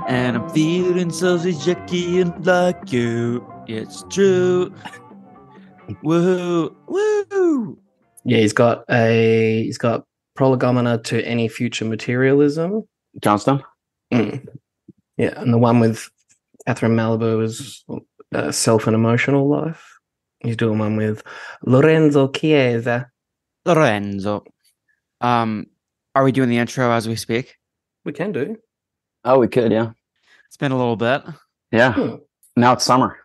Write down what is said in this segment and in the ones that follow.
And I'm feeling so Žižeky and like you. It's true. Woohoo! Woo! Yeah, he's got Prolegomena to Any Future Materialism. Johnston? Mm. Yeah, and the one with Catherine Malibu is Self and Emotional Life. He's doing one with Lorenzo Chiesa. Lorenzo. Are we doing the intro as we speak? We can do. Oh, we could, yeah. It's been a little bit. Yeah. Now it's summer.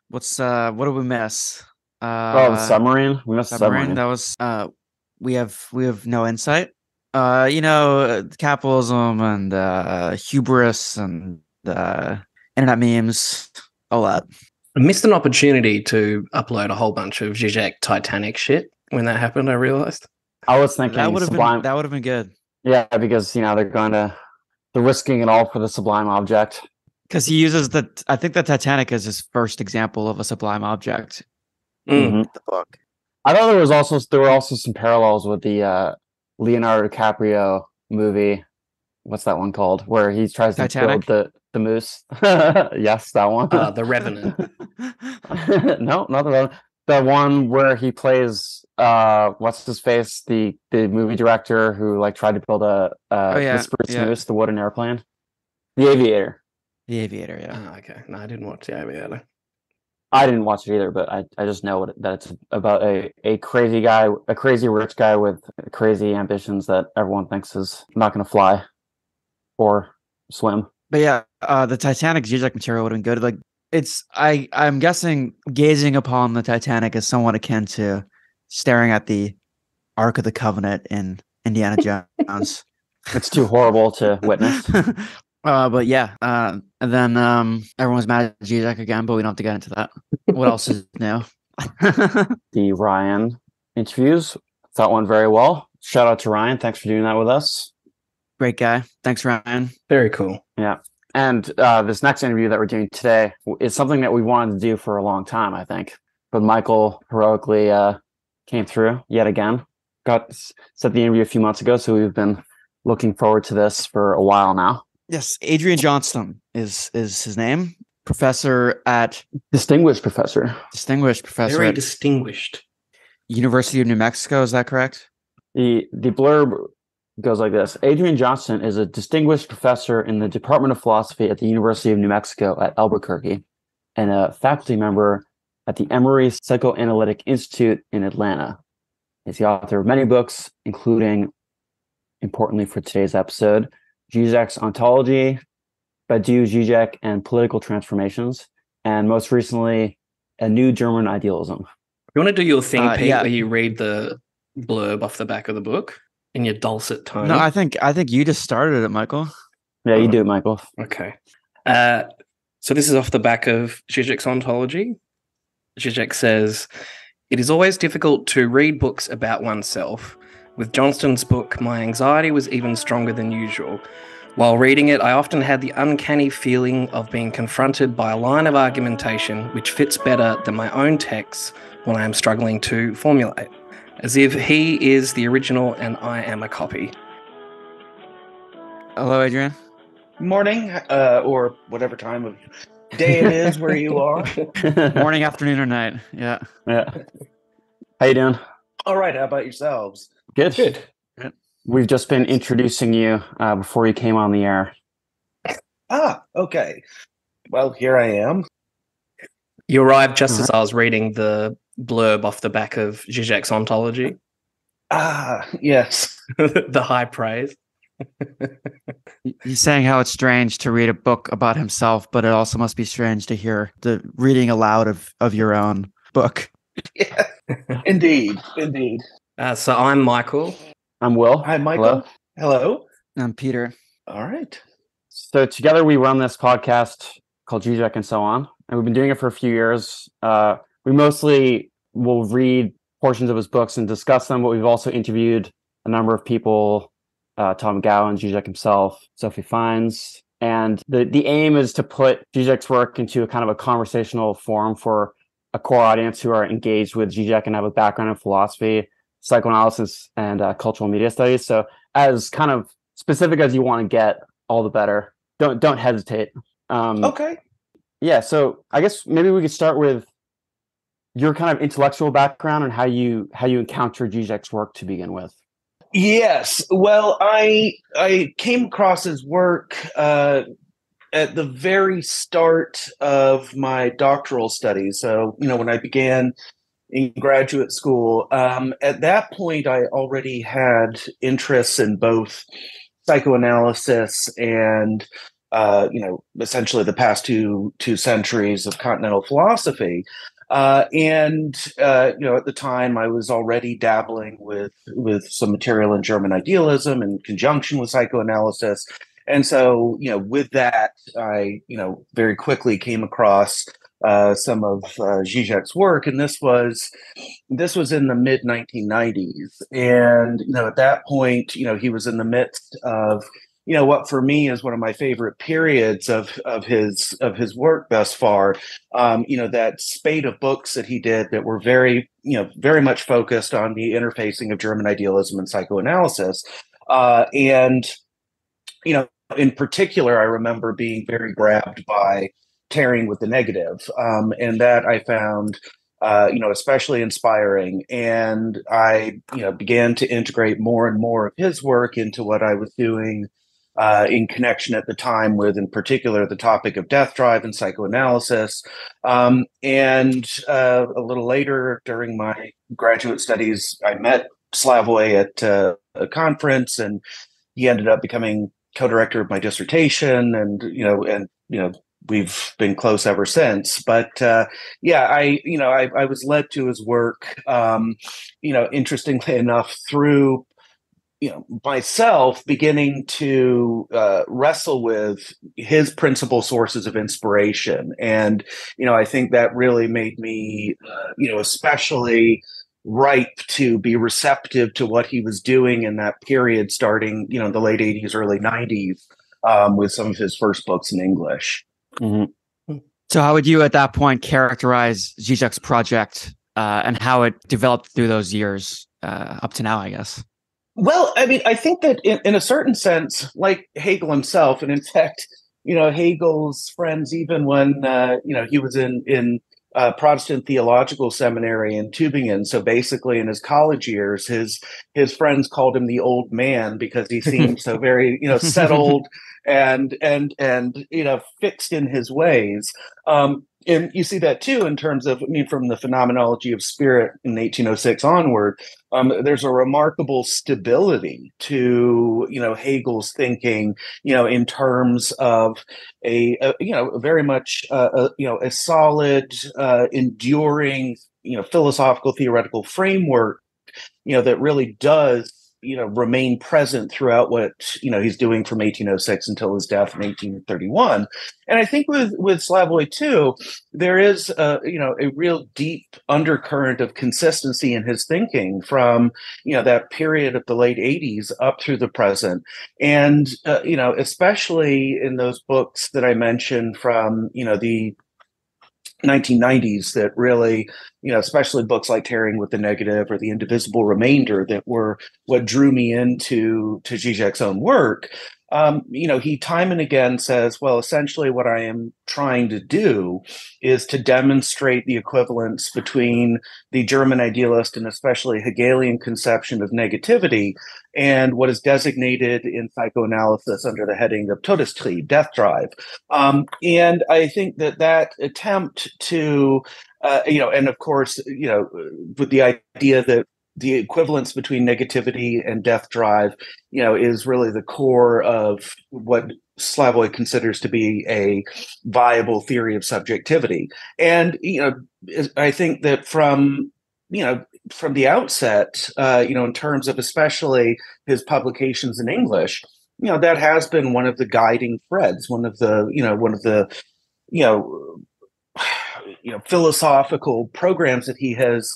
What did we miss? The submarine. We missed submarine. That was we have no insight. Capitalism and hubris and internet memes, all that. I missed an opportunity to upload a whole bunch of Žižek Titanic shit when that happened, I realized. I was thinking that would Sublime. have been good. Yeah, because they're risking it all for the sublime object. Because he uses I think the Titanic is his first example of a sublime object. Mm-hmm. The book. I thought there were also some parallels with the Leonardo DiCaprio movie. What's that one called? Where he tries to Titanic? build the moose. Yes, that one. The Revenant. No, not the Revenant. The one where he plays what's his face, the movie director who tried to build the Spruce Moose, the wooden airplane. The Aviator. The Aviator, yeah. Oh, okay. No, I didn't watch The Aviator. I didn't watch it either, but I just know that it's about a crazy guy, a crazy rich guy with crazy ambitions that everyone thinks is not going to fly or swim. But yeah, the Titanic Žižek material would have been good. I'm guessing gazing upon the Titanic is somewhat akin to staring at the Ark of the Covenant in Indiana Jones. It's too horrible to witness. But yeah, and then everyone's mad at Žižek again, but we don't have to get into that. What else is new? The Ryan interviews, thought went very well. Shout out to Ryan. Thanks for doing that with us. Great guy. Thanks, Ryan. Very cool. Yeah. And this next interview that we're doing today is something that we wanted to do for a long time, I think. But Michael heroically came through yet again. Set the interview a few months ago, so we've been looking forward to this for a while now. Yes, Adrian Johnston is his name. Professor at... Distinguished professor. Very distinguished. University of New Mexico, is that correct? The blurb goes like this. Adrian Johnston is a distinguished professor in the Department of Philosophy at the University of New Mexico at Albuquerque and a faculty member at the Emory Psychoanalytic Institute in Atlanta. He's the author of many books, including, importantly for today's episode, Žižek's Ontology, Badiou, Žižek, and Political Transformations, and most recently, A New German Idealism. You want to do your thing, Pete, where you read the blurb off the back of the book in your dulcet tone? No, I think you just started it, Michael. Yeah, you do it, Michael. Okay. So this is off the back of Žižek's Ontology. Žižek says, "It is always difficult to read books about oneself. With Johnston's book, my anxiety was even stronger than usual. While reading it, I often had the uncanny feeling of being confronted by a line of argumentation which fits better than my own texts when I am struggling to formulate, as if he is the original and I am a copy." Hello, Adrian. Morning, or whatever time of day it is where you are. Morning, afternoon, or night. Yeah. How you doing? All right. How about yourselves? Good. We've just been introducing you before you came on the air. Ah, okay. Well, here I am. You arrived just as I was reading the blurb off the back of Žižek's Ontology. Ah, yes. The high praise. He's saying how it's strange to read a book about himself, but it also must be strange to hear the reading aloud of your own book. Yeah, indeed. So I'm Michael. I'm Will. Hi, Michael. Hello. I'm Peter. All right. So together we run this podcast called Žižek and so on, and we've been doing it for a few years. We mostly will read portions of his books and discuss them, but we've also interviewed a number of people, Tom Gowan, Žižek himself, Sophie Fiennes, and the aim is to put Žižek's work into a kind of a conversational forum for a core audience who are engaged with Žižek and have a background in philosophy, psychoanalysis, and cultural media studies. So as kind of specific as you want to get, all the better. Don't hesitate. Okay. Yeah, so I guess maybe we could start with your kind of intellectual background and how you encountered Žižek's work to begin with. Yes. Well, I came across his work at the very start of my doctoral studies. So, when I began in graduate school, at that point, I already had interests in both psychoanalysis and essentially the past two centuries of continental philosophy. And at the time, I was already dabbling with some material in German idealism in conjunction with psychoanalysis. And so, with that, I, very quickly came across some of Žižek's work, and this was in the mid 1990s. And at that point, he was in the midst of what for me is one of my favorite periods of his work thus far. That spate of books that he did that were very much focused on the interfacing of German idealism and psychoanalysis, and in particular, I remember being very grabbed by Tearing with the Negative, and that I found especially inspiring. And I began to integrate more and more of his work into what I was doing in connection at the time with, in particular, the topic of death drive and psychoanalysis. And a little later, during my graduate studies, I met Slavoj at a conference, and he ended up becoming co-director of my dissertation, and we've been close ever since. But I was led to his work, interestingly enough, through myself beginning to wrestle with his principal sources of inspiration. And, I think that really made me, especially ripe to be receptive to what he was doing in that period, starting, the late 80s, early 90s, with some of his first books in English. Mm-hmm. So how would you at that point characterize Žižek's project and how it developed through those years up to now, I guess? Well, I mean, I think that in a certain sense, like Hegel himself, and in fact, Hegel's friends, even when, he was in Protestant theological seminary in Tübingen. So basically in his college years, his friends called him the old man because he seemed so very, settled and fixed in his ways. And you see that too in terms of, from the phenomenology of spirit in 1806 onward, there's a remarkable stability to, Hegel's thinking, in terms of a very much, a solid, enduring, philosophical theoretical framework, that really does remain present throughout what he's doing from 1806 until his death in 1831. And I think with Slavoj too, there is a real deep undercurrent of consistency in his thinking from that period of the late 80s up through the present. And especially in those books that I mentioned from the 1990s, that really, especially books like Tearing with the Negative or The Indivisible Remainder, that were what drew me into Žižek's own work. He time and again says, well, essentially what I am trying to do is to demonstrate the equivalence between the German idealist and especially Hegelian conception of negativity and what is designated in psychoanalysis under the heading of Todestrieb, death drive. And I think that attempt to, and of course, with the idea that the equivalence between negativity and death drive, is really the core of what Slavoj considers to be a viable theory of subjectivity. And, I think that from the outset, in terms of especially his publications in English, that has been one of the guiding threads, one of the you know, philosophical programs that he has,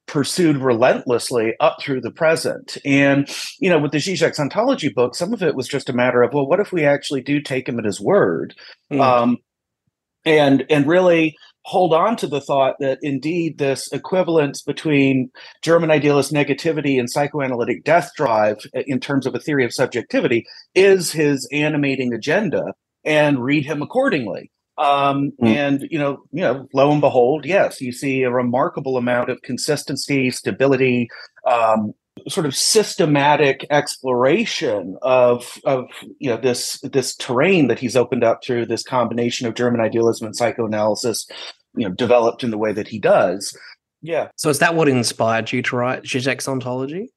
pursued relentlessly up through the present. And, with the Žižek's Ontology book, some of it was just a matter of, well, what if we actually do take him at his word? And really hold on to the thought that indeed this equivalence between German idealist negativity and psychoanalytic death drive in terms of a theory of subjectivity is his animating agenda, and read him accordingly. And lo and behold, yes, you see a remarkable amount of consistency, stability, sort of systematic exploration of this terrain that he's opened up through this combination of German idealism and psychoanalysis, developed in the way that he does. Yeah. So is that what inspired you to write Žižek's Ontology?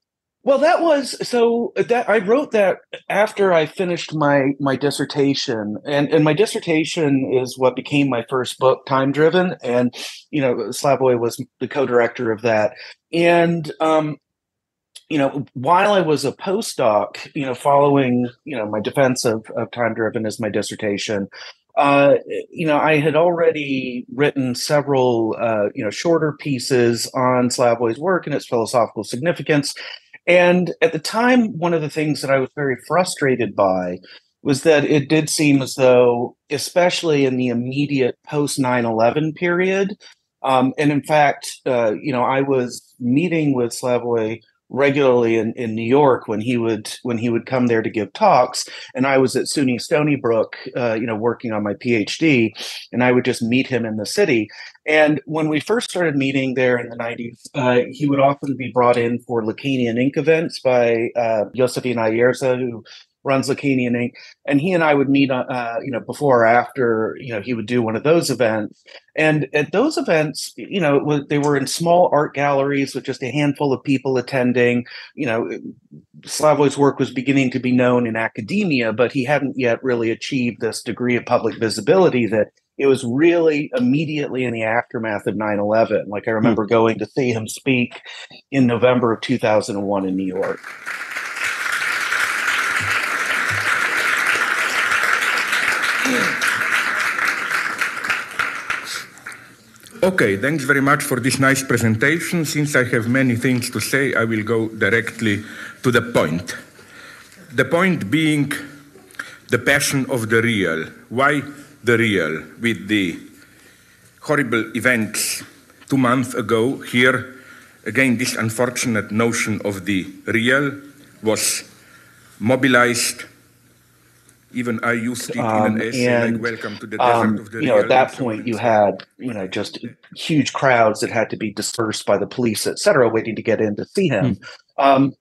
Well, I wrote that after I finished my dissertation, and my dissertation is what became my first book, Time Driven, and Slavoj was the co-director of that. And while I was a postdoc, following my defense of Time Driven as my dissertation, I had already written several shorter pieces on Slavoj's work and its philosophical significance. And at the time, one of the things that I was very frustrated by was that it did seem as though, especially in the immediate post 9/11 period, and in fact, I was meeting with Slavoj regularly in New York when he would come there to give talks, and I was at SUNY Stony Brook, working on my PhD, and I would just meet him in the city. And when we first started meeting there in the 90s, he would often be brought in for Lacanian Inc. events by Josefina Ayerza, who runs Lacanian Inc. And he and I would meet, before or after, he would do one of those events. And at those events, they were in small art galleries with just a handful of people attending. Slavoj's work was beginning to be known in academia, but he hadn't yet really achieved this degree of public visibility that it was really immediately in the aftermath of 9/11. Like I remember going to see him speak in November of 2001 in New York. Okay, thanks very much for this nice presentation. Since I have many things to say, I will go directly to the point. The point being the passion of the real. Why the real? With the horrible events 2 months ago here, again, this unfortunate notion of the real was mobilized. Even I used it in an essay like Welcome to the Desert of the Real. At that point, you had, just huge crowds that had to be dispersed by the police, et cetera, waiting to get in to see him. And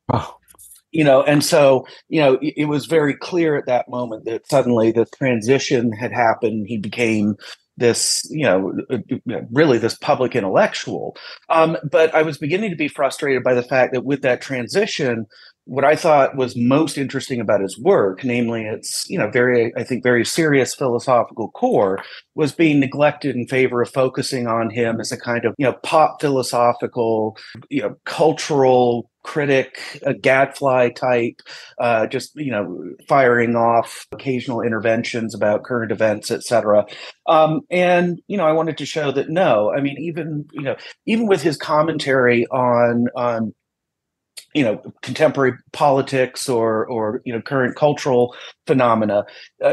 so, it was very clear at that moment that suddenly the transition had happened. He became this, really this public intellectual. But I was beginning to be frustrated by the fact that with that transition, what I thought was most interesting about his work, namely its, very serious philosophical core, was being neglected in favor of focusing on him as a kind of, pop philosophical, cultural critic, a gadfly type, firing off occasional interventions about current events, etc. And I wanted to show that no, I mean, even with his commentary on contemporary politics or current cultural phenomena,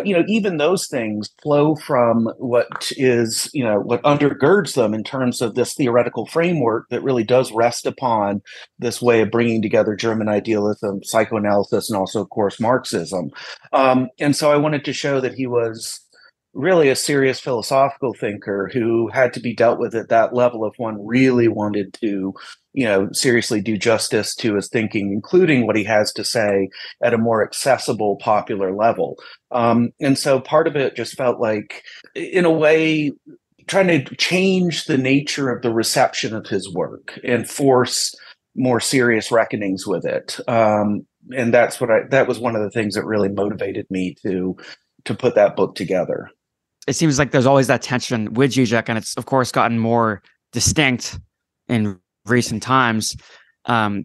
even those things flow from what is, what undergirds them in terms of this theoretical framework that really does rest upon this way of bringing together German idealism, psychoanalysis, and also, of course, Marxism. And so I wanted to show that he was really a serious philosophical thinker who had to be dealt with at that level if one really wanted to seriously do justice to his thinking, including what he has to say at a more accessible, popular level. And so part of it just felt like, in a way, trying to change the nature of the reception of his work and force more serious reckonings with it. And that was one of the things that really motivated me to put that book together. It seems like there's always that tension with Žižek, and it's of course gotten more distinct in recent times.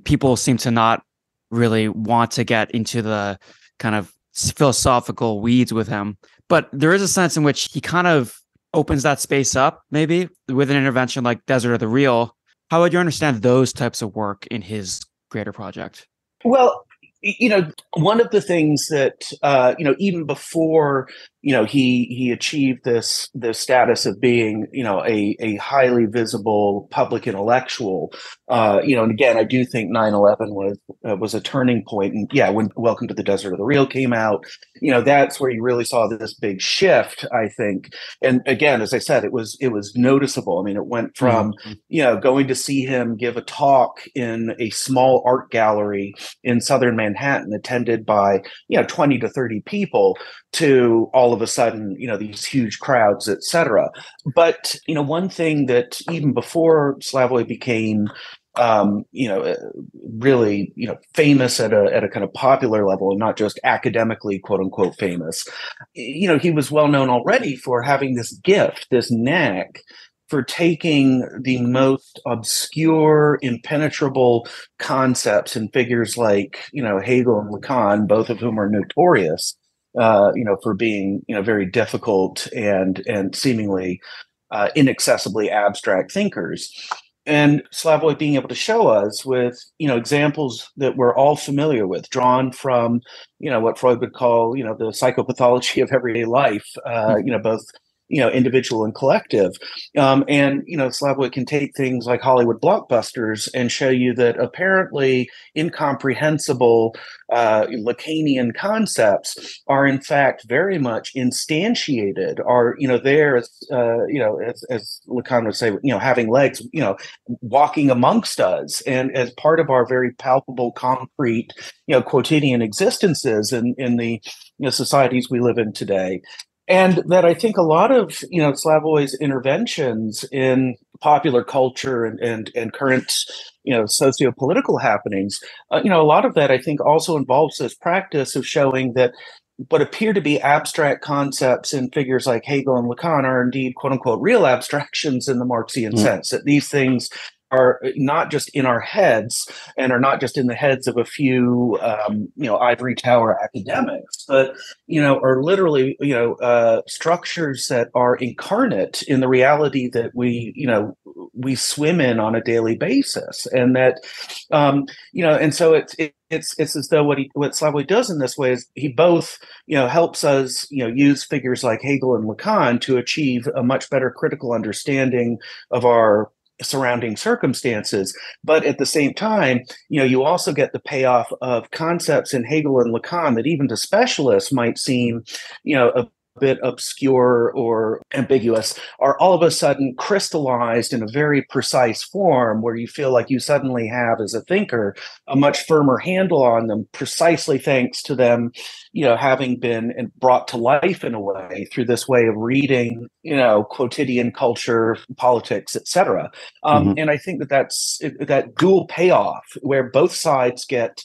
People seem to not really want to get into the kind of philosophical weeds with him. But there is a sense in which he kind of opens that space up, maybe with an intervention like Desert of the Real. How would you understand those types of work in his greater project? Well, one of the things that even before he achieved this status of being a highly visible public intellectual, and again, I do think 9/11 was a turning point. And yeah, when Welcome to the Desert of the Real came out, that's where you really saw this big shift, I think. And again, as I said, it was noticeable. I mean, it went from going to see him give a talk in a small art gallery in southern Manhattan, attended by 20 to 30 people, to all of a sudden these huge crowds, etc. But one thing that even before Slavoj became really famous at a kind of popular level, and not just academically quote unquote famous, he was well known already for having this gift, this knack for taking the most obscure, impenetrable concepts and figures like, Hegel and Lacan, both of whom are notorious, for being, very difficult and seemingly inaccessibly abstract thinkers. And Slavoj being able to show us with, examples that we're all familiar with, drawn from, what Freud would call, the psychopathology of everyday life, both individual and collective. And Slavoj can take things like Hollywood blockbusters and show you that apparently incomprehensible Lacanian concepts are in fact very much instantiated, are there as Lacan would say, having legs, walking amongst us, and as part of our very palpable, concrete, quotidian existences in the societies we live in today. And that I think a lot of, Slavoj's interventions in popular culture and current, socio-political happenings, a lot of that I think also involves this practice of showing that what appear to be abstract concepts in figures like Hegel and Lacan are indeed, quote unquote, real abstractions in the Marxian sense, that these things are not just in our heads and are not just in the heads of a few, ivory tower academics, but, are literally, structures that are incarnate in the reality that we swim in on a daily basis. And that, and so it's as though what Slavoj does in this way is he both, helps us, use figures like Hegel and Lacan to achieve a much better critical understanding of our surrounding circumstances. But at the same time, you also get the payoff of concepts in Hegel and Lacan that even to specialists might seem, a bit obscure or ambiguous, are all of a sudden crystallized in a very precise form where you feel like you suddenly have, as a thinker, a much firmer handle on them, precisely thanks to them, having been brought to life in a way through this way of reading, quotidian culture, politics, etc. And I think that's that dual payoff where both sides get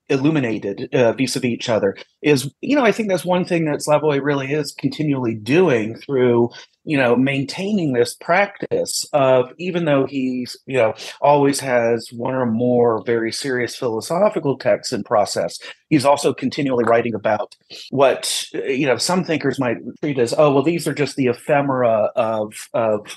illuminated vis-a-vis each other is, I think that's one thing that Slavoj really is continually doing through, maintaining this practice of, even though he's, always has one or more very serious philosophical texts in process, he's also continually writing about what, some thinkers might treat as, oh, well, these are just the ephemera of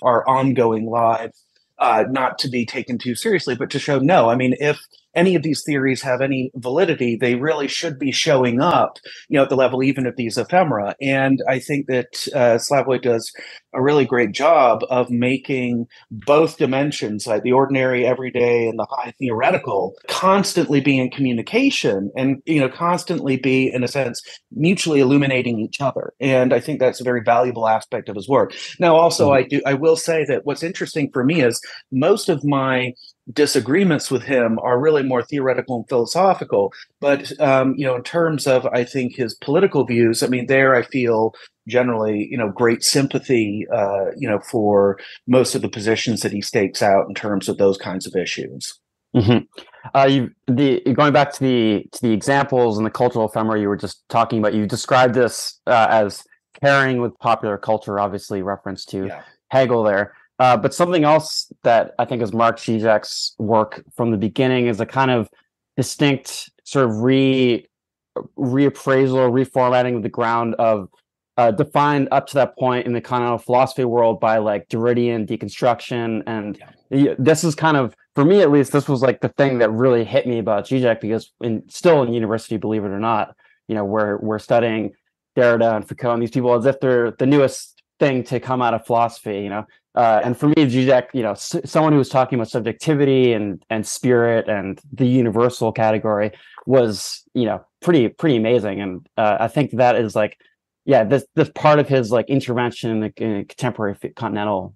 our ongoing lives, not to be taken too seriously, but to show, no, I mean, if any of these theories have any validity, they really should be showing up, at the level even of these ephemera. And I think that Slavoj does a really great job of making both dimensions, like the ordinary, everyday, and the high theoretical, constantly be in communication and, constantly be, in a sense, mutually illuminating each other. And I think that's a very valuable aspect of his work. Now, also, I will say that what's interesting for me is most of my disagreements with him are really more theoretical and philosophical. But, in terms of, I think, his political views, I mean, there I feel generally, great sympathy, for most of the positions that he stakes out in terms of those kinds of issues. Going back to the examples and the cultural ephemera you were just talking about, you described this as pairing with popular culture, obviously reference to Hegel there. But something else that I think is Mark Žižek's work from the beginning is a kind of distinct sort of reappraisal, reformatting of the ground of defined up to that point in the continental philosophy world by like Derridian deconstruction. And this is kind of, for me at least, this was like the thing that really hit me about Žižek, because still in university, believe it or not, we're studying Derrida and Foucault and these people as if they're the newest thing to come out of philosophy, and for me, Žižek, someone who was talking about subjectivity and spirit and the universal category was, pretty amazing. And I think that is like, this part of his like intervention in the contemporary continental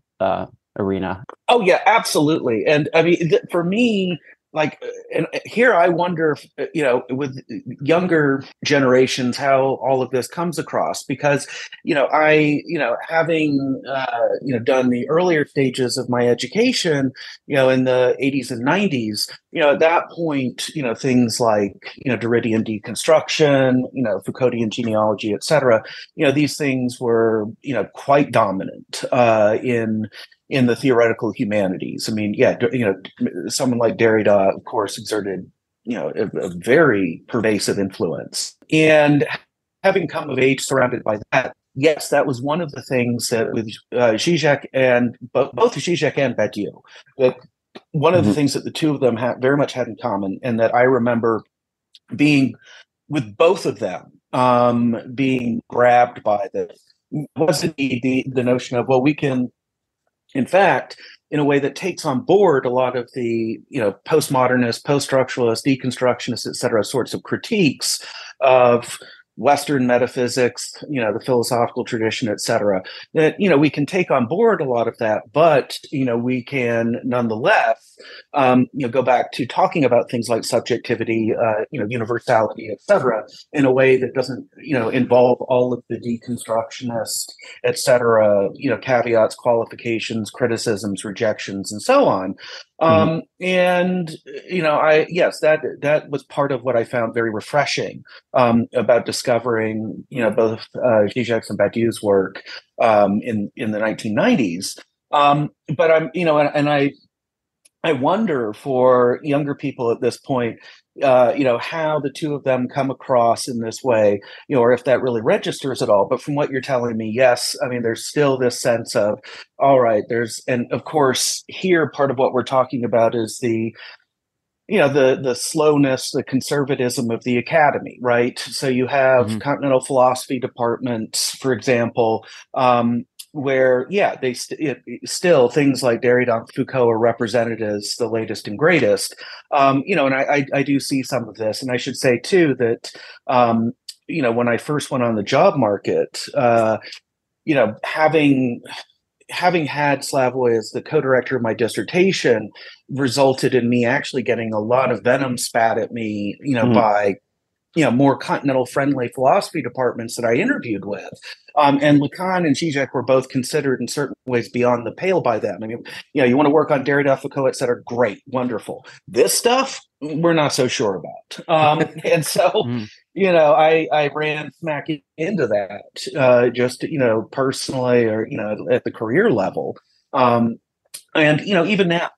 arena. Oh yeah, absolutely. And I mean, for me, like, and here I wonder, with younger generations, how all of this comes across, because, having, done the earlier stages of my education, in the 80s and 90s, at that point, things like, Derridian deconstruction, Foucauldian genealogy, et cetera, these things were, quite dominant in the theoretical humanities. I mean, someone like Derrida, of course, exerted, a very pervasive influence. And having come of age surrounded by that, yes, that was one of the things that with Žižek and both Žižek and Badiou, that one of the things that the two of them very much had in common, and that I remember being with both of them being grabbed by this, was indeed the notion of, well, we can, in fact, in a way that takes on board a lot of the, postmodernist, post-structuralist, deconstructionist, et cetera, sorts of critiques of Western metaphysics, the philosophical tradition, et cetera, that, we can take on board a lot of that, but, we can nonetheless, go back to talking about things like subjectivity, universality, et cetera, in a way that doesn't, involve all of the deconstructionist, et cetera, caveats, qualifications, criticisms, rejections, and so on. And, that was part of what I found very refreshing about discovering, both Žižek's and Badiou's work in the 1990s. But I'm, and I wonder for younger people at this point, how the two of them come across in this way, or if that really registers at all. But from what you're telling me, yes, I mean, there's still this sense of, all right, and of course, here, part of what we're talking about is the slowness, the conservatism of the academy, right? So you have continental philosophy departments, for example, where, they still things like Derrida and Foucault are represented as the latest and greatest. And I do see some of this. And I should say, too, that, when I first went on the job market, having had Slavoj as the co-director of my dissertation resulted in me actually getting a lot of venom spat at me, by more continental friendly philosophy departments that I interviewed with. And Lacan and Žižek were both considered in certain ways beyond the pale by them. I mean, you want to work on Derrida, Foucault, et cetera, great, wonderful. This stuff, we're not so sure about. And so, I ran smack into that, just, personally, or, at the career level. And, even now,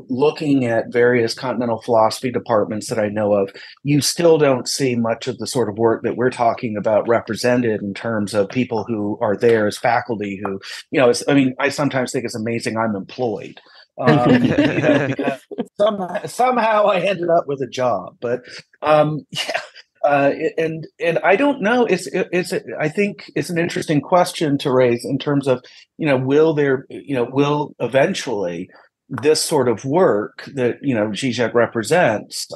looking at various continental philosophy departments that I know of, you still don't see much of the sort of work that we're talking about represented in terms of people who are there as faculty who, I sometimes think it's amazing I'm employed. Because somehow I ended up with a job, but and I don't know. I think it's an interesting question to raise in terms of, will eventually this sort of work that, Žižek represents,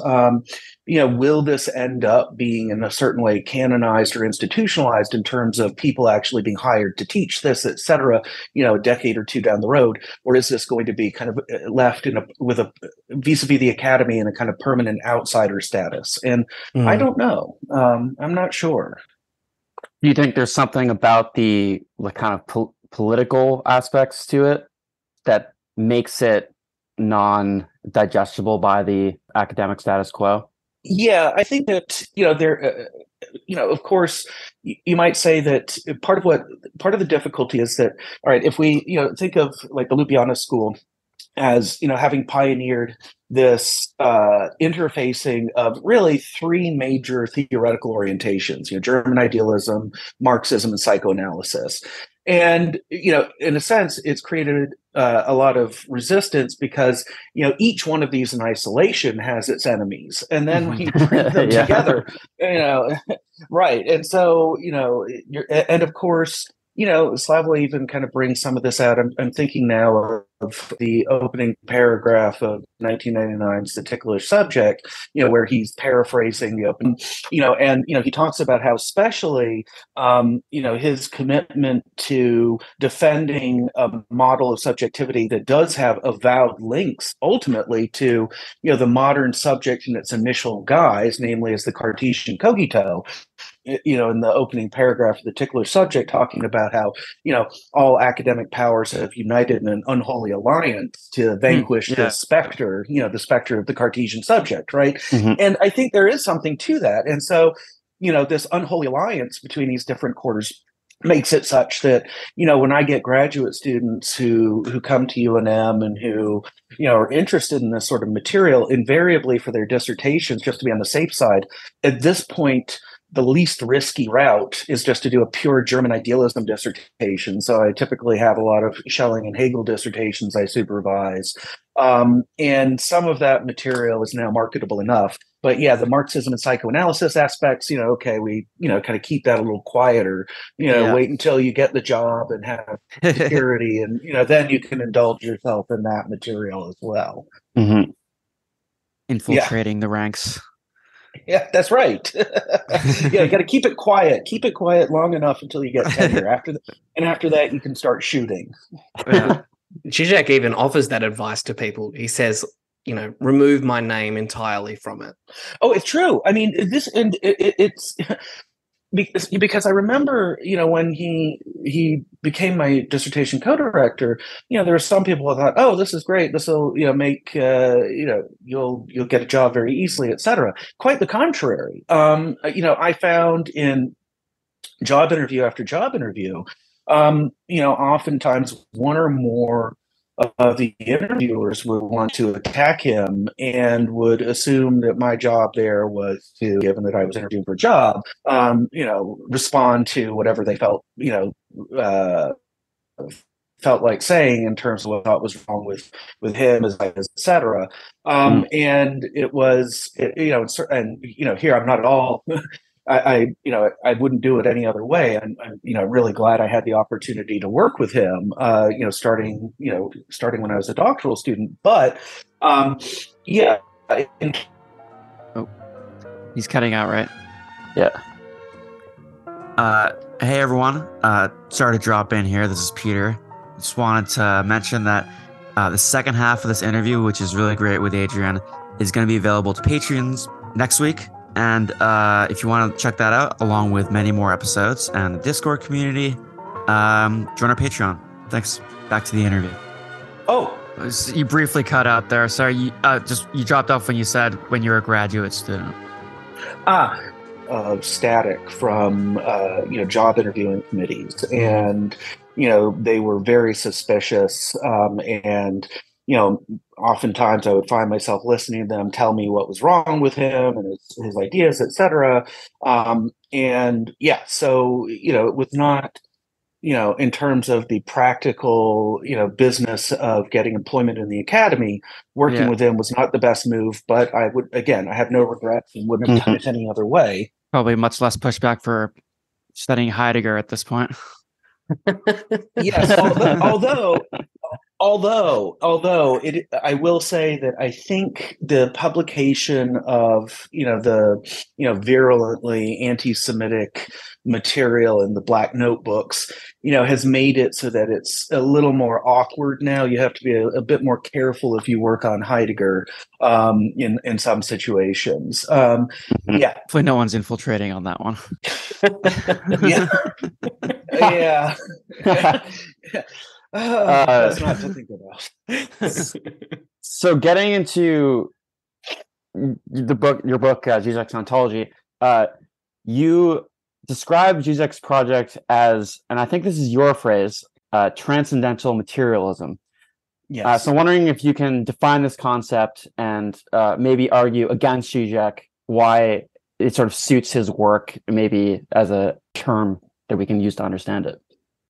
will this end up being in a certain way canonized or institutionalized in terms of people actually being hired to teach this, et cetera, a decade or two down the road? Or is this going to be kind of left with a vis-a-vis the academy in a kind of permanent outsider status? And I don't know. I'm not sure. Do you think there's something about the kind of political aspects to it that makes it non-digestible by the academic status quo? Yeah, I think that, there, of course, you might say that part of the difficulty is that, all right, if we, think of like the Ljubljana school as, having pioneered this interfacing of really three major theoretical orientations, German idealism, Marxism, and psychoanalysis. And, in a sense, it's created a lot of resistance because, each one of these in isolation has its enemies. And then when you bring them together, right. And so, and of course, Slavoj even kind of brings some of this out. I'm thinking now of the opening paragraph of 1999's The Ticklish Subject, where he's paraphrasing the open, and, he talks about how especially, his commitment to defending a model of subjectivity that does have avowed links ultimately to, the modern subject in its initial guise, namely as the Cartesian cogito, in the opening paragraph of The Ticklish Subject, talking about how, all academic powers have united in an unholy alliance to vanquish the specter, the specter of the Cartesian subject, right? Mm-hmm. And I think there is something to that. And so, this unholy alliance between these different quarters makes it such that, when I get graduate students who come to UNM and who, are interested in this sort of material, invariably for their dissertations, just to be on the safe side, at this point, the least risky route is just to do a pure German idealism dissertation. So I typically have a lot of Schelling and Hegel dissertations I supervise. And some of that material is now marketable enough. But yeah, the Marxism and psychoanalysis aspects, okay, we, kind of keep that a little quieter, wait until you get the job and have security and, then you can indulge yourself in that material as well. Mm-hmm. Infiltrating the ranks. Yeah, that's right. You got to keep it quiet. Keep it quiet long enough until you get tenure. After that, you can start shooting. Yeah. Žižek even offers that advice to people. He says, remove my name entirely from it. Oh, it's true. I mean, it's because I remember, when he became my dissertation co-director, there were some people who thought, oh, this is great. This will, make, you'll get a job very easily, et cetera. Quite the contrary. I found in job interview after job interview, oftentimes one or more the interviewers would want to attack him and would assume that my job there was to, given that I was interviewing for a job, respond to whatever they felt, felt like saying in terms of what I thought was wrong with him, et cetera. And it was, and here I'm not at all. I wouldn't do it any other way. I'm really glad I had the opportunity to work with him, starting when I was a doctoral student. But, he's cutting out, right? Yeah. Hey, everyone. Sorry to drop in here. This is Peter. Just wanted to mention that the second half of this interview, which is really great with Adrian, is going to be available to patrons next week. And if you want to check that out, along with many more episodes and the Discord community, join our Patreon. Thanks. Back to the interview. Oh, you briefly cut out there. Sorry, you dropped off when you said when you were a graduate student. Static from job interviewing committees, and they were very suspicious, and oftentimes I would find myself listening to them tell me what was wrong with him and his ideas, etc. And yeah, so it was not, in terms of the practical, business of getting employment in the academy, working with him was not the best move. But I have no regrets and wouldn't have done it any other way. Probably much less pushback for studying Heidegger at this point. Yes, although I will say that I think the publication of the virulently anti-Semitic material in the Black Notebooks has made it so that it's a little more awkward now. You have to be a bit more careful if you work on Heidegger in some situations. Yeah, hopefully no one's infiltrating on that one. Yeah. That's not to think about. So getting into your book, Žižek's Ontology, you describe Žižek's project as, and I think this is your phrase, transcendental materialism. Yes. So I'm wondering if you can define this concept and maybe argue against Žižek why it sort of suits his work, maybe as a term that we can use to understand it.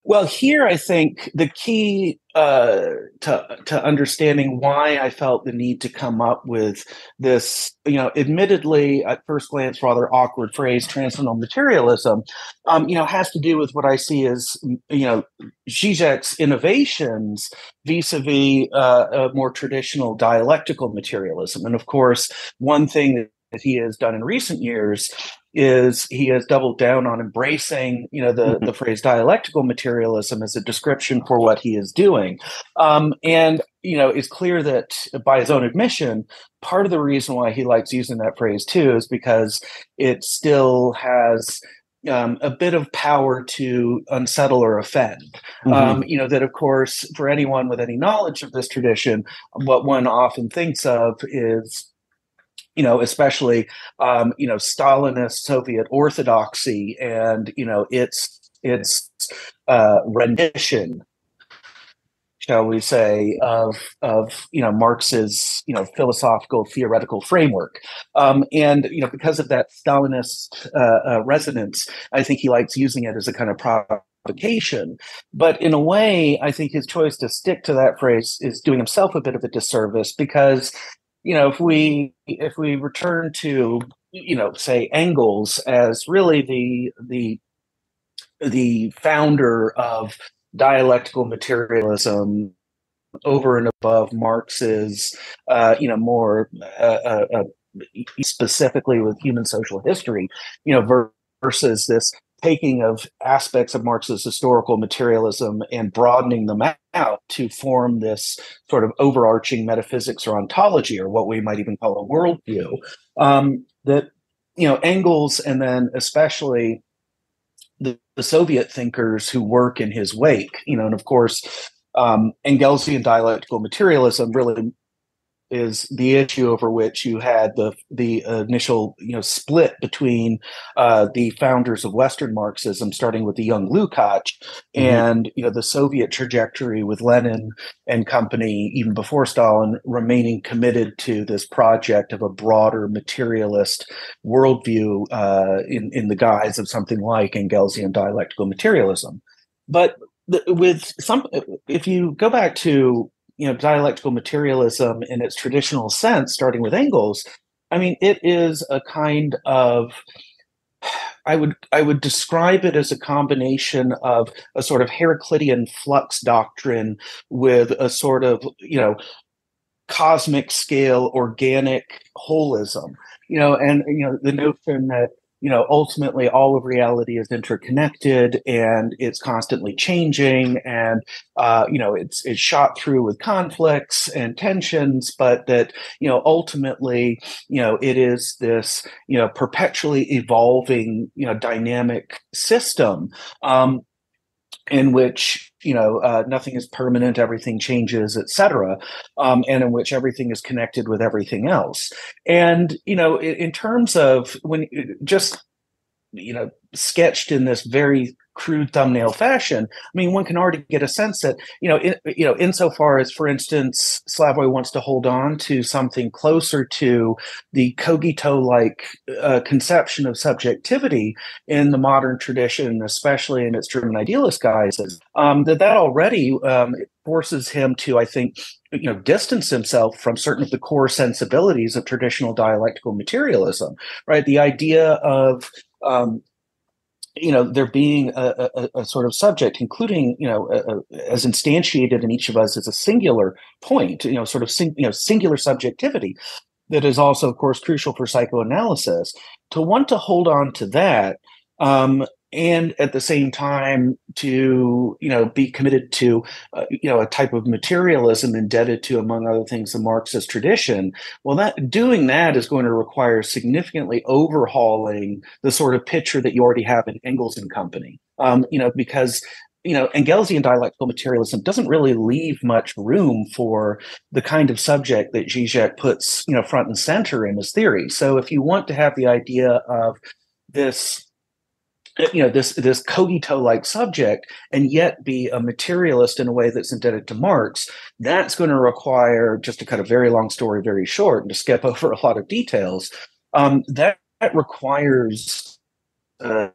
Well, here I think the key to understanding why I felt the need to come up with this, admittedly at first glance rather awkward phrase, transcendental materialism, has to do with what I see as, Žižek's innovations vis-a-vis a more traditional dialectical materialism. And of course, one thing that he has done in recent years is he has doubled down on embracing, the phrase dialectical materialism as a description for what he is doing. And it's clear that by his own admission, part of the reason why he likes using that phrase too is because it still has a bit of power to unsettle or offend. That of course, for anyone with any knowledge of this tradition, what one often thinks of is especially, Stalinist Soviet orthodoxy and, its rendition, shall we say, of Marx's, philosophical theoretical framework. And, because of that Stalinist resonance, I think he likes using it as a kind of provocation. But in a way, I think his choice to stick to that phrase is doing himself a bit of a disservice because if we return to, say Engels as really the founder of dialectical materialism over and above Marx's, more specifically with human social history, versus this taking of aspects of Marx's historical materialism and broadening them out to form this sort of overarching metaphysics or ontology, or what we might even call a worldview, that, Engels and then especially the Soviet thinkers who work in his wake, and of course, Engelsian dialectical materialism really is the issue over which you had the initial split between the founders of Western Marxism, starting with the young Lukács, and the Soviet trajectory with Lenin and company, even before Stalin, remaining committed to this project of a broader materialist worldview in the guise of something like Engelsian dialectical materialism. But if you go back to dialectical materialism in its traditional sense, starting with Engels, I mean, it is a kind of, I would describe it as a combination of a sort of Heraclitean flux doctrine with a sort of, cosmic scale organic holism, and the notion that ultimately all of reality is interconnected and it's constantly changing, and it's shot through with conflicts and tensions, but that ultimately it is this perpetually evolving dynamic system in which nothing is permanent, everything changes, etc., and in which everything is connected with everything else. And in terms of when just sketched in this very crude thumbnail fashion, I mean, one can already get a sense that insofar as, for instance, Slavoj wants to hold on to something closer to the cogito-like conception of subjectivity in the modern tradition, especially in its German idealist guises, that already forces him to, I think, distance himself from certain of the core sensibilities of traditional dialectical materialism, right? The idea of there being a sort of subject, including, as instantiated in each of us as a singular point, sort of singular subjectivity that is also, of course, crucial for psychoanalysis. To want to hold on to that, and at the same time to be committed to a type of materialism indebted to, among other things, the Marxist tradition, well, doing that is going to require significantly overhauling the sort of picture that you already have in Engels and company, because Engelsian dialectical materialism doesn't really leave much room for the kind of subject that Žižek puts front and center in his theory. So if you want to have the idea of this this cogito-like subject, and yet be a materialist in a way that's indebted to Marx, that's going to require, just to cut a very long story very short and to skip over a lot of details, that requires a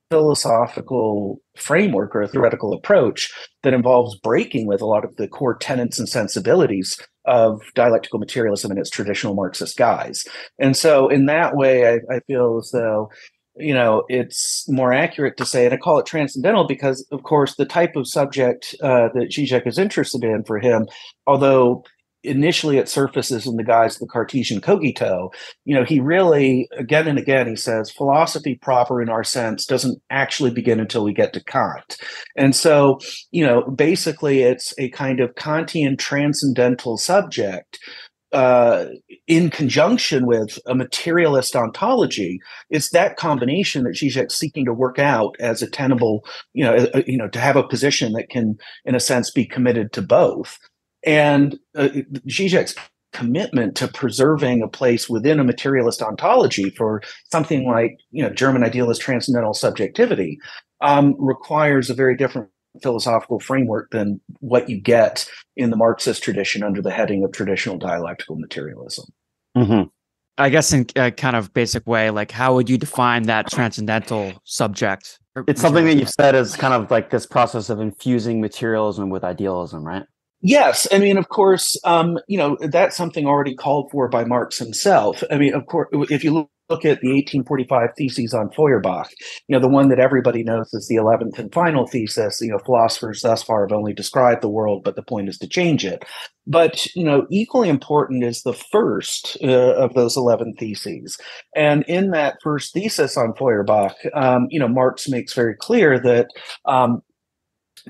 philosophical framework or a theoretical approach that involves breaking with a lot of the core tenets and sensibilities of dialectical materialism in its traditional Marxist guise. And so in that way, I feel as though, it's more accurate to say, and I call it transcendental because, of course, the type of subject that Žižek is interested in for him, although initially it surfaces in the guise of the Cartesian cogito, he really, again and again, he says philosophy proper in our sense doesn't actually begin until we get to Kant. And so, basically it's a kind of Kantian transcendental subject in conjunction with a materialist ontology. It's that combination that Žižek's seeking to work out as a tenable, to have a position that can, in a sense, be committed to both. And Žižek's commitment to preserving a place within a materialist ontology for something like, German idealist transcendental subjectivity requires a very different philosophical framework than what you get in the Marxist tradition under the heading of traditional dialectical materialism. Mm-hmm. I guess in a kind of basic way, like how would you define that transcendental subject? It's something that you've said is kind of like this process of infusing materialism with idealism, right? Yes. I mean, of course, that's something already called for by Marx himself. I mean, of course, if you look at the 1845 theses on Feuerbach, the one that everybody knows is the 11th and final thesis, philosophers thus far have only described the world, but the point is to change it. But, equally important is the first of those 11 theses. And in that first thesis on Feuerbach, Marx makes very clear that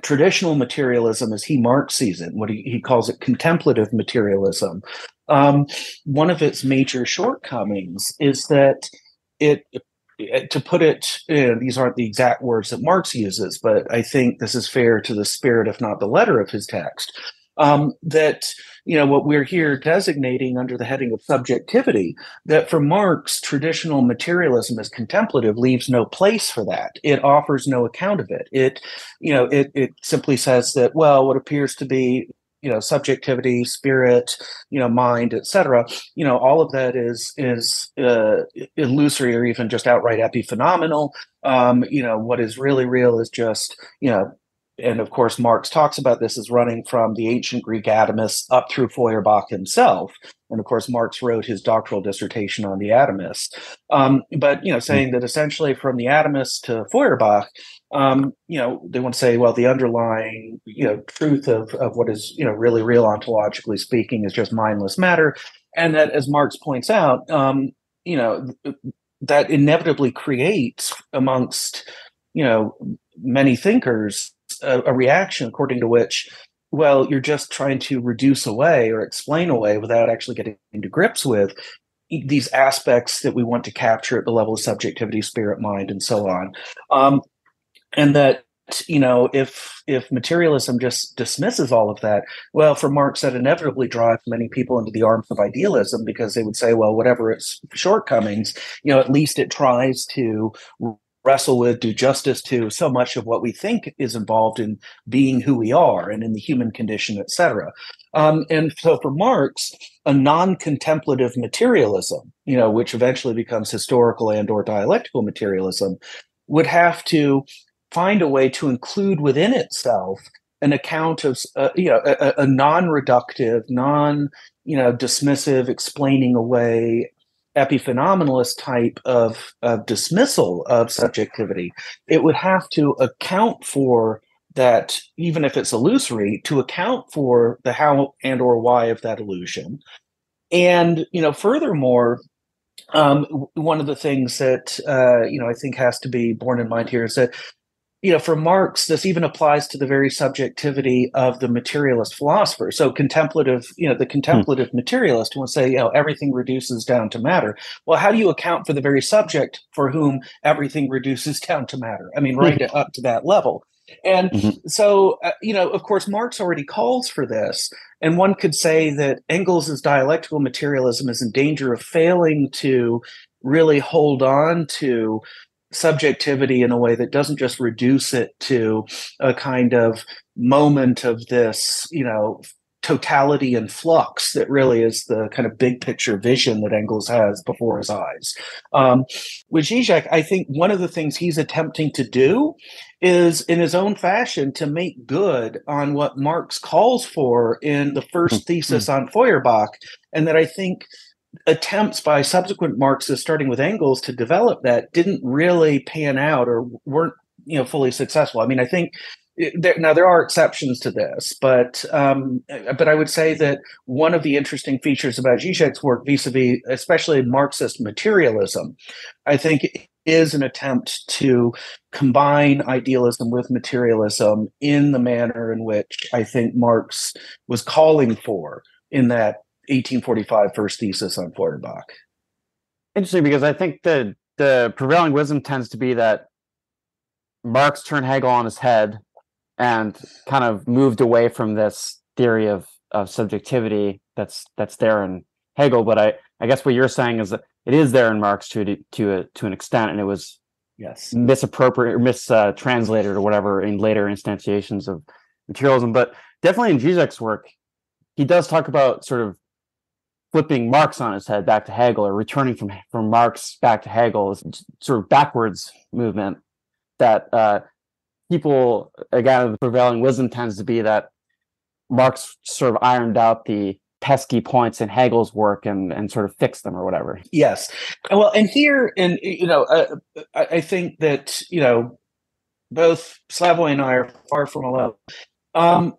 traditional materialism, as Marx sees it, what he calls it contemplative materialism, one of its major shortcomings is that to put it, these aren't the exact words that Marx uses, but I think this is fair to the spirit, if not the letter of his text, that what we're here designating under the heading of subjectivity, that for Marx, traditional materialism as contemplative leaves no place for that. It offers no account of it. It simply says that, well, what appears to be subjectivity, spirit, mind, etc. All of that is illusory or even just outright epiphenomenal. What is really real is just and of course, Marx talks about this as running from the ancient Greek atomists up through Feuerbach himself. And of course, Marx wrote his doctoral dissertation on the atomists. But, saying that essentially from the atomists to Feuerbach, they want to say, well, the underlying, truth of what is, really real ontologically speaking is just mindless matter. And that, as Marx points out, that inevitably creates amongst, many thinkers, a reaction according to which, well, you're just trying to reduce away or explain away without actually getting to grips with these aspects that we want to capture at the level of subjectivity, spirit, mind, and so on. And that, if materialism just dismisses all of that, well, for Marx, that inevitably drives many people into the arms of idealism because they would say, well, whatever its shortcomings, at least it tries to wrestle with, do justice to so much of what we think is involved in being who we are and in the human condition, etc. And so for Marx, a non-contemplative materialism, which eventually becomes historical and or dialectical materialism, would have to find a way to include within itself an account of, a non-reductive, dismissive, explaining away, epiphenomenalist type of dismissal of subjectivity. It would have to account for that, even if it's illusory, to account for the how and or why of that illusion. And, furthermore, one of the things that, I think has to be borne in mind here is that, for Marx, this even applies to the very subjectivity of the materialist philosopher. So contemplative, the contemplative materialist who will say, everything reduces down to matter. Well, how do you account for the very subject for whom everything reduces down to matter? I mean, right up to that level. And so, of course, Marx already calls for this. And one could say that Engels' dialectical materialism is in danger of failing to really hold on to subjectivity in a way that doesn't just reduce it to a kind of moment of this, totality and flux that really is the kind of big picture vision that Engels has before his eyes. With Žižek, I think one of the things he's attempting to do is, in his own fashion, to make good on what Marx calls for in the first thesis on Feuerbach, and that I think attempts by subsequent Marxists, starting with Engels, to develop that didn't really pan out or weren't fully successful. I mean, I think there are exceptions to this, but I would say that one of the interesting features about Žižek's work, vis-a-vis especially Marxist materialism, I think is an attempt to combine idealism with materialism in the manner in which I think Marx was calling for in that 1845 first thesis on Feuerbach. Interesting, because I think the prevailing wisdom tends to be that Marx turned Hegel on his head and kind of moved away from this theory of subjectivity that's there in Hegel. But I guess what you're saying is that it is there in Marx to an extent, and it was misappropriated or mistranslated or whatever in later instantiations of materialism. But definitely in Žižek's work, he does talk about sort of flipping Marx on his head back to Hegel, or returning from Marx back to Hegel, is sort of backwards movement that people, again, the prevailing wisdom tends to be that Marx sort of ironed out the pesky points in Hegel's work and sort of fixed them or whatever. Yes. Well, and here, I think that, both Slavoj and I are far from alone.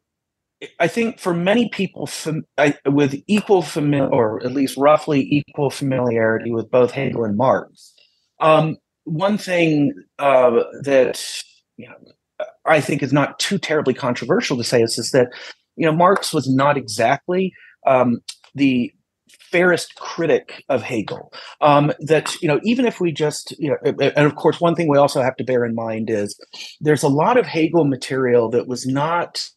I think for many people with equal or at least roughly equal familiarity with both Hegel and Marx, one thing that I think is not too terribly controversial to say is that Marx was not exactly the fairest critic of Hegel. That even if we just and of course one thing we also have to bear in mind is there's a lot of Hegel material that was not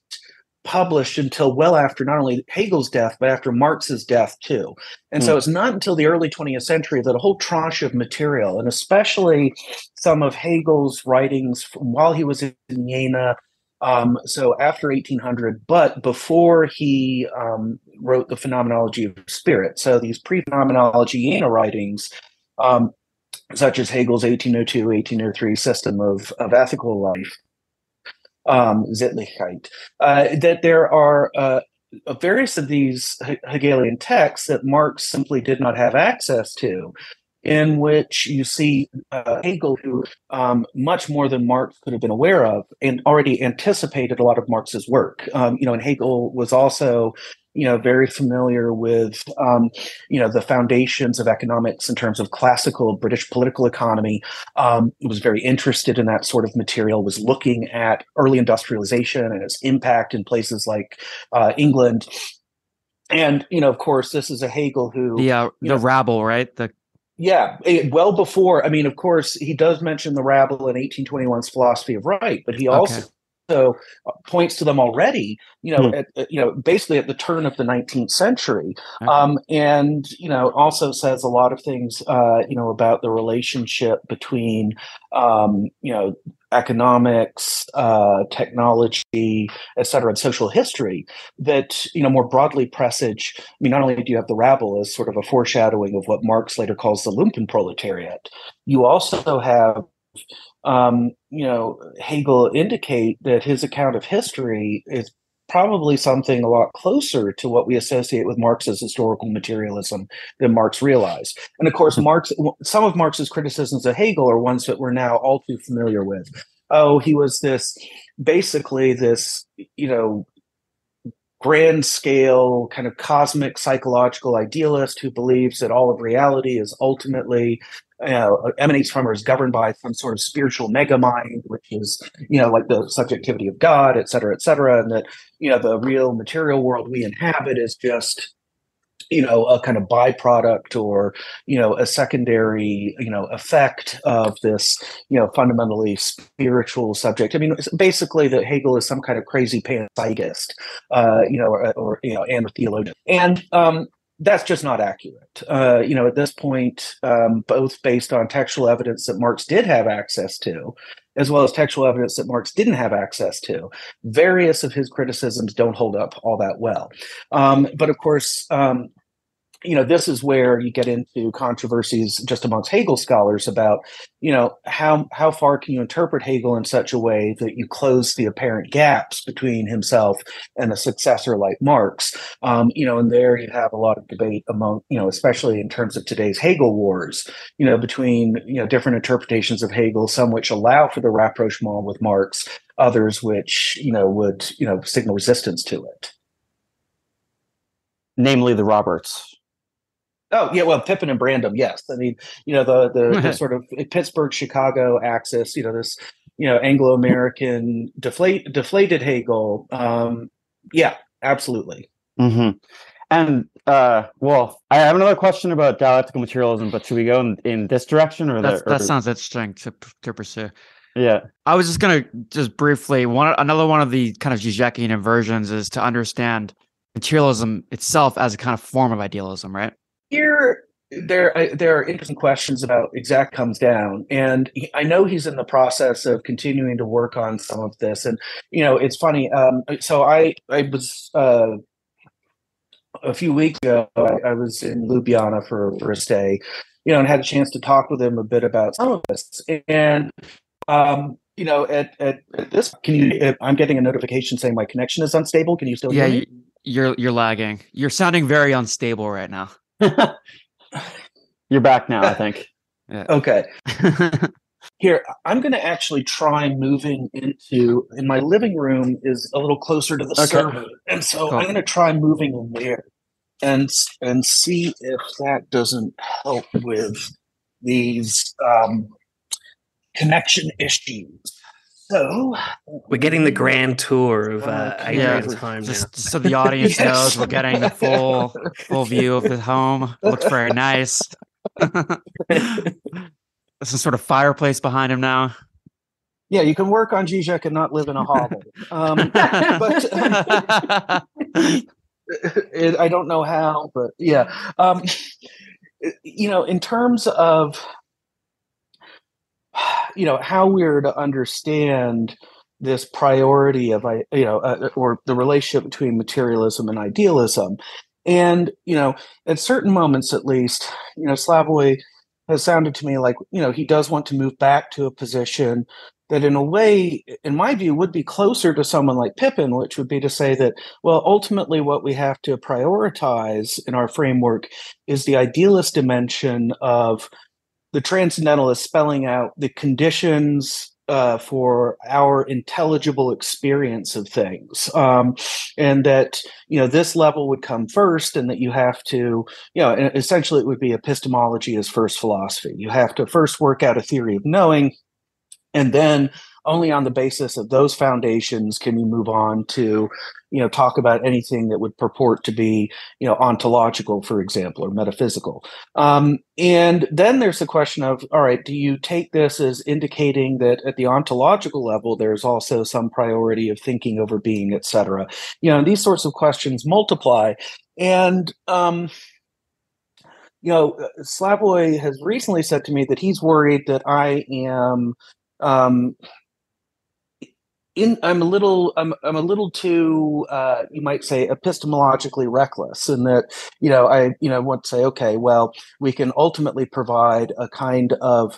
published until well after not only Hegel's death, but after Marx's death too. And so it's not until the early 20th century that a whole tranche of material, and especially some of Hegel's writings from while he was in Jena, so after 1800, but before he wrote the Phenomenology of Spirit. So these pre-phenomenology Jena writings, such as Hegel's 1802, 1803 system of ethical life, Sittlichkeit, that there are various of these Hegelian texts that Marx simply did not have access to, in which you see Hegel, who much more than Marx could have been aware of, and already anticipated a lot of Marx's work. And Hegel was also very familiar with, the foundations of economics in terms of classical British political economy, was very interested in that sort of material, was looking at early industrialization and its impact in places like England. And, of course, this is a Hegel who... The rabble, right? Well before, of course, he does mention the rabble in 1821's Philosophy of Right, but he also points to them already, basically at the turn of the 19th century, and also says a lot of things, about the relationship between, economics, technology, et cetera, and social history that, more broadly presage. Not only do you have the rabble as sort of a foreshadowing of what Marx later calls the Lumpenproletariat, you also have Hegel indicate that his account of history is probably something a lot closer to what we associate with Marx's historical materialism than Marx realized. And of course, some of Marx's criticisms of Hegel are ones that we're now all too familiar with. Oh, he was basically this, grand scale kind of cosmic psychological idealist who believes that all of reality is ultimately emanates from or is governed by some sort of spiritual mega mind, which is, like the subjectivity of God, et cetera, and that, the real material world we inhabit is just, a kind of byproduct or, a secondary, effect of this, fundamentally spiritual subject. It's basically that Hegel is some kind of crazy panpsychist, or and a theologian. And, that's just not accurate. At this point, both based on textual evidence that Marx did have access to, as well as textual evidence that Marx didn't have access to, various of his criticisms don't hold up all that well. But of course, this is where you get into controversies just amongst Hegel scholars about, how far can you interpret Hegel in such a way that you close the apparent gaps between himself and a successor like Marx. And there you have a lot of debate among, especially in terms of today's Hegel wars, between, different interpretations of Hegel, some which allow for the rapprochement with Marx, others which, would, signal resistance to it. Namely the Roberts. Oh, yeah, well, Pippin and Brandom, yes. I mean, the sort of Pittsburgh-Chicago axis, this, Anglo-American deflated Hegel. Yeah, absolutely. Mm-hmm. And, well, I have another question about dialectical materialism, but should we go in this direction? That sounds interesting to pursue. Yeah. I was just going to just briefly, another one of the kind of Žižekian inversions is to understand materialism itself as a kind of form of idealism, right? Here, there are interesting questions about exact comes down, and I know he's in the process of continuing to work on some of this. And it's funny. So I was a few weeks ago. I was in Ljubljana for a stay, and had a chance to talk with him a bit about some of this. And at this, I'm getting a notification saying my connection is unstable. Can you still hear me? You're lagging. You're sounding very unstable right now. You're back now, I think. Yeah. Okay. Here, I'm going to actually try moving in my living room is a little closer to the server. And so cool. I'm going to try moving in there and see if that doesn't help with these connection issues. So we're getting the grand tour of Adrian's home now. So the audience knows we're getting a full view of the home. It looks very nice. There's some sort of fireplace behind him now. Yeah, you can work on Žižek and not live in a hovel. I don't know how, but yeah. In terms of how we're to understand this priority of or the relationship between materialism and idealism, and at certain moments at least, Slavoj has sounded to me like he does want to move back to a position that in a way, in my view, would be closer to someone like Pippin, which would be to say that, well, ultimately what we have to prioritize in our framework is the idealist dimension of the transcendentalist spelling out the conditions for our intelligible experience of things, and that this level would come first, and that you have to, essentially it would be epistemology as first philosophy. You have to first work out a theory of knowing, and then only on the basis of those foundations can you move on to, talk about anything that would purport to be, ontological, for example, or metaphysical. And then there's the question of, all right, do you take this as indicating that at the ontological level, there's also some priority of thinking over being, et cetera? These sorts of questions multiply. And, Slavoj has recently said to me that he's worried that I am, I'm a little too, you might say, epistemologically reckless, in that, I want to say, okay, well, we can ultimately provide a kind of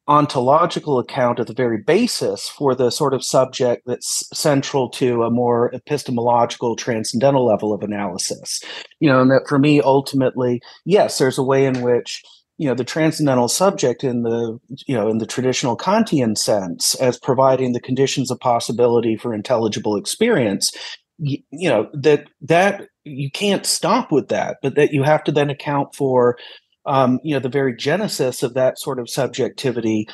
ontological account of the very basis for the sort of subject that's central to a more epistemological, transcendental level of analysis. And that for me, ultimately, yes, there's a way in which the transcendental subject in the traditional Kantian sense, as providing the conditions of possibility for intelligible experience, that you can't stop with that, but that you have to then account for the very genesis of that sort of subjectivity,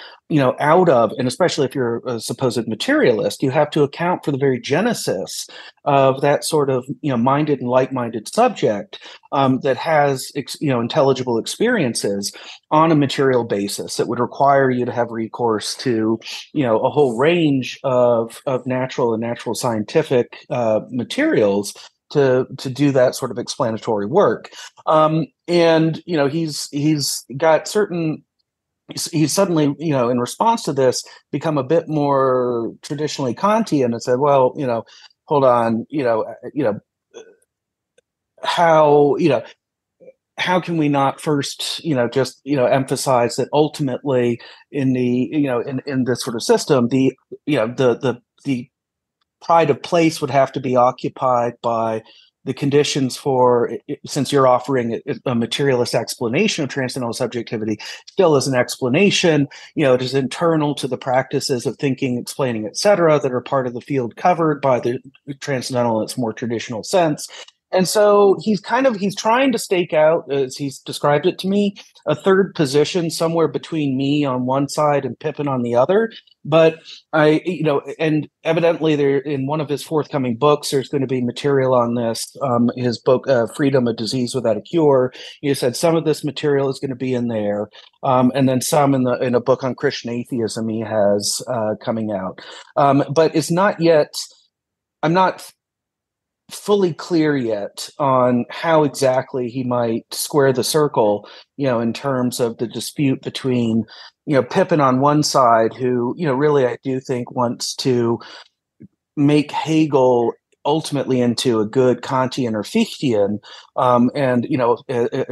out of, and especially if you're a supposed materialist, you have to account for the very genesis of that sort of, minded and like-minded subject that has, intelligible experiences on a material basis that would require you to have recourse to, a whole range of natural and natural scientific materials to do that sort of explanatory work. And he's got certain. He's suddenly, in response to this, become a bit more traditionally Kantian and said, well, hold on, how can we not first, just, emphasize that ultimately in the, in this sort of system, the pride of place would have to be occupied by the conditions for, since you're offering a materialist explanation of transcendental subjectivity, still as an explanation, it is internal to the practices of thinking, explaining, etc., that are part of the field covered by the transcendental in its more traditional sense. And so he's trying to stake out, as he's described it to me, a third position somewhere between me on one side and Pippin on the other. But and evidently there, in one of his forthcoming books, there's going to be material on this. His book, Freedom, a Disease Without a Cure. He said some of this material is going to be in there. And then some in a book on Christian atheism he has coming out. But it's not yet, I'm not fully clear yet on how exactly he might square the circle, in terms of the dispute between, Pippin on one side, who, really I do think wants to make Hegel ultimately into a good Kantian or Fichtean, and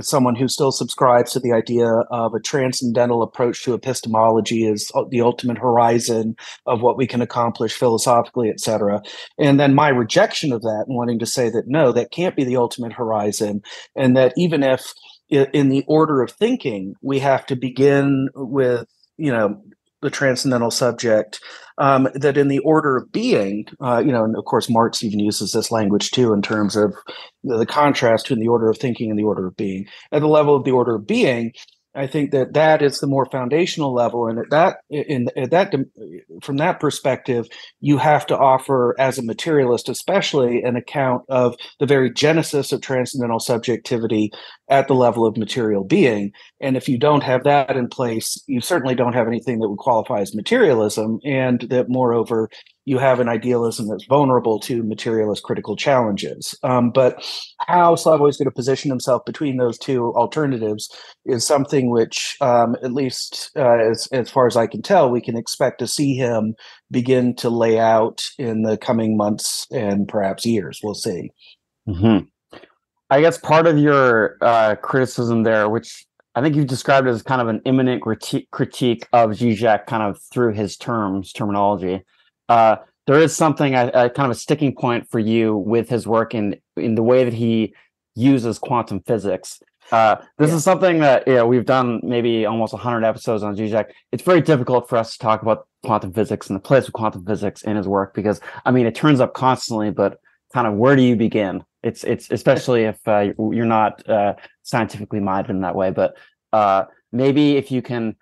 someone who still subscribes to the idea of a transcendental approach to epistemology as the ultimate horizon of what we can accomplish philosophically, etc. And then my rejection of that and wanting to say that no, that can't be the ultimate horizon, and that even if in the order of thinking we have to begin with the transcendental subject, that in the order of being, and of course Marx even uses this language too in terms of the contrast between the order of thinking and the order of being. At the level of the order of being, I think that is the more foundational level, and from that perspective, you have to offer, as a materialist especially, an account of the very genesis of transcendental subjectivity at the level of material being. And if you don't have that in place, you certainly don't have anything that would qualify as materialism, and that moreover, you have an idealism that's vulnerable to materialist critical challenges. But how Slavoj is going to position himself between those two alternatives is something which, at least as far as I can tell, we can expect to see him begin to lay out in the coming months and perhaps years. We'll see. Mm-hmm. I guess part of your criticism there, which I think you've described as kind of an imminent critique of Žižek kind of through his terminology. There is something, kind of a sticking point for you with his work in the way that he uses quantum physics. This is something that we've done maybe almost 100 episodes on Žižek. It's very difficult for us to talk about quantum physics and the place of quantum physics in his work because, it turns up constantly, but kind of where do you begin? It's especially if you're not scientifically minded in that way. But maybe if you can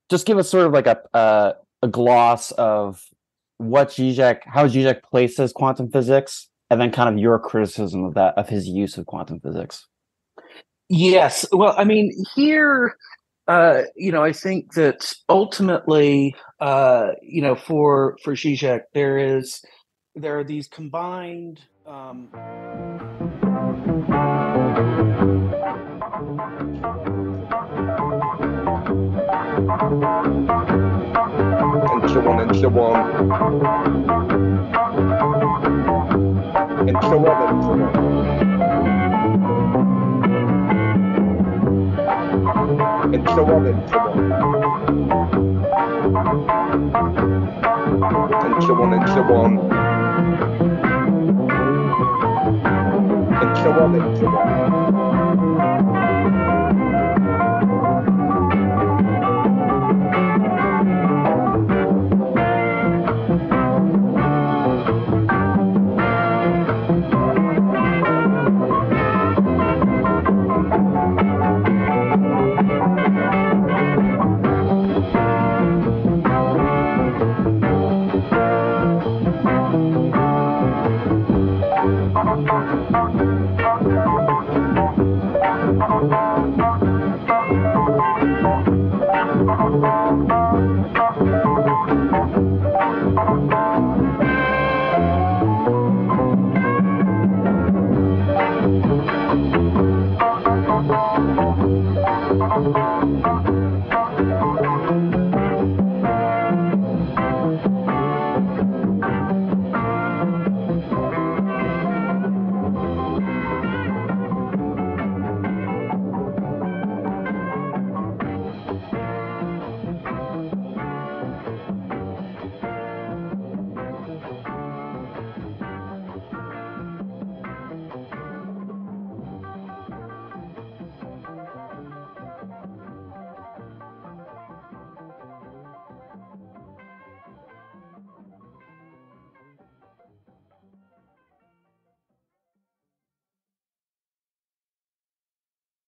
just give us sort of like a gloss of how Žižek places quantum physics, and then kind of your criticism of his use of quantum physics. Yes. Well, here, I think that ultimately, for Žižek, there are these combined. And so on and so on. And so on and so on. And so on and so on. And so on and so on. And so on and so on.